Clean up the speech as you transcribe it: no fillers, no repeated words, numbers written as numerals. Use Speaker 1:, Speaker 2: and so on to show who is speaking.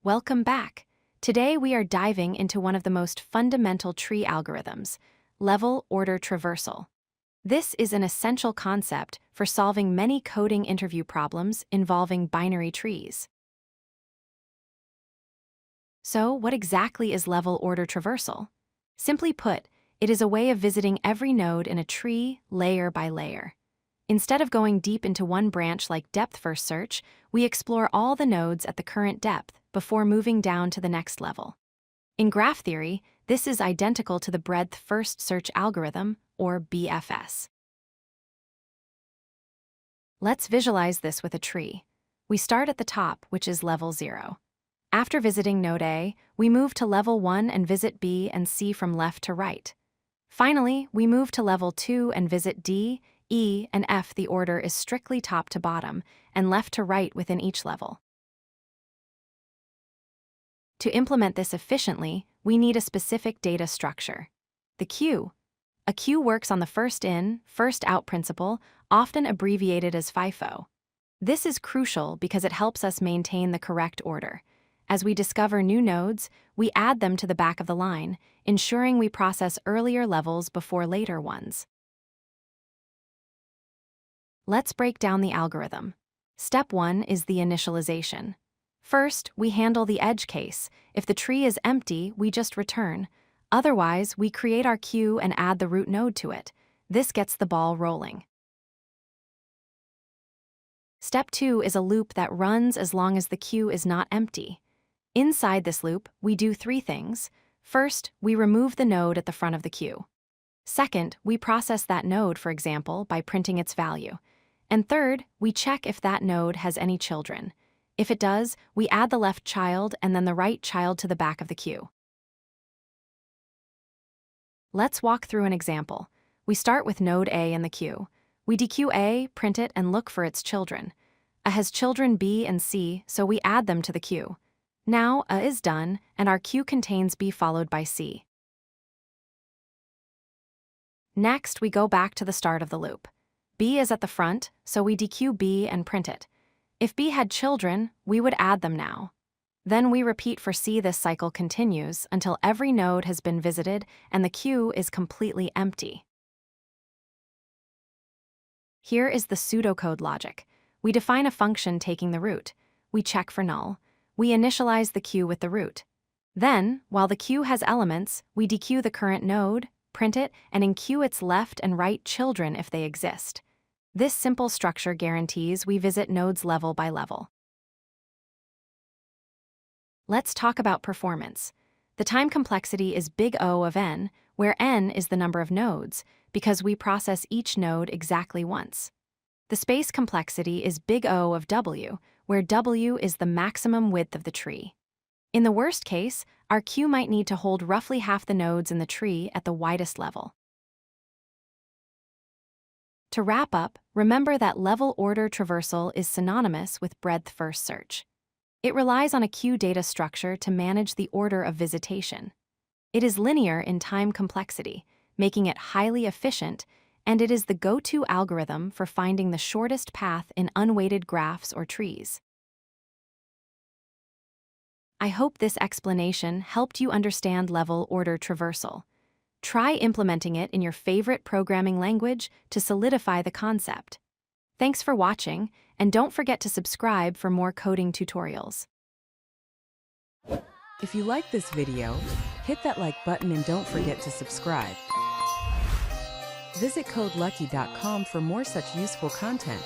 Speaker 1: Welcome back. Today we are diving into one of the most fundamental tree algorithms, level order traversal. This is an essential concept for solving many coding interview problems involving binary trees. So, what exactly is level order traversal? Simply put, it is a way of visiting every node in a tree layer by layer. Instead of going deep into one branch like depth-first search, we explore all the nodes at the current depth before moving down to the next level. In graph theory, this is identical to the breadth-first search algorithm, or BFS. Let's visualize this with a tree. We start at the top, which is level 0. After visiting node A, we move to level 1 and visit B and C from left to right. Finally, we move to level 2 and visit D, E, and F. The order is strictly top to bottom and left to right within each level. To implement this efficiently, we need a specific data structure. The queue. A queue works on the first in, first out principle, often abbreviated as FIFO. This is crucial because it helps us maintain the correct order. As we discover new nodes, we add them to the back of the line, ensuring we process earlier levels before later ones. Let's break down the algorithm. Step 1 is the initialization. First, we handle the edge case. If the tree is empty, we just return. Otherwise, we create our queue and add the root node to it. This gets the ball rolling. Step 2 is a loop that runs as long as the queue is not empty. Inside this loop, we do 3 things. First, we remove the node at the front of the queue. Second, we process that node, for example, by printing its value. And third, we check if that node has any children. If it does, we add the left child and then the right child to the back of the queue. Let's walk through an example. We start with node A in the queue. We dequeue A, print it, and look for its children. A has children B and C, so we add them to the queue. Now A is done, and our queue contains B followed by C. Next, we go back to the start of the loop. B is at the front, so we dequeue B and print it. If B had children, we would add them now. Then we repeat for C. This cycle continues until every node has been visited and the queue is completely empty. Here is the pseudocode logic. We define a function taking the root. We check for null. We initialize the queue with the root. Then, while the queue has elements, we dequeue the current node, print it, and enqueue its left and right children if they exist. This simple structure guarantees we visit nodes level by level. Let's talk about performance. The time complexity is big O of n, where n is the number of nodes, because we process each node exactly once. The space complexity is big O of w, where w is the maximum width of the tree. In the worst case, our queue might need to hold roughly half the nodes in the tree at the widest level. To wrap up, remember that level order traversal is synonymous with breadth-first search. It relies on a queue data structure to manage the order of visitation. It is linear in time complexity, making it highly efficient, and it is the go-to algorithm for finding the shortest path in unweighted graphs or trees. I hope this explanation helped you understand level order traversal. Try implementing it in your favorite programming language to solidify the concept. Thanks for watching, and don't forget to subscribe for more coding tutorials.
Speaker 2: If you like this video, hit that like button and don't forget to subscribe. Visit codelucky.com for more such useful content.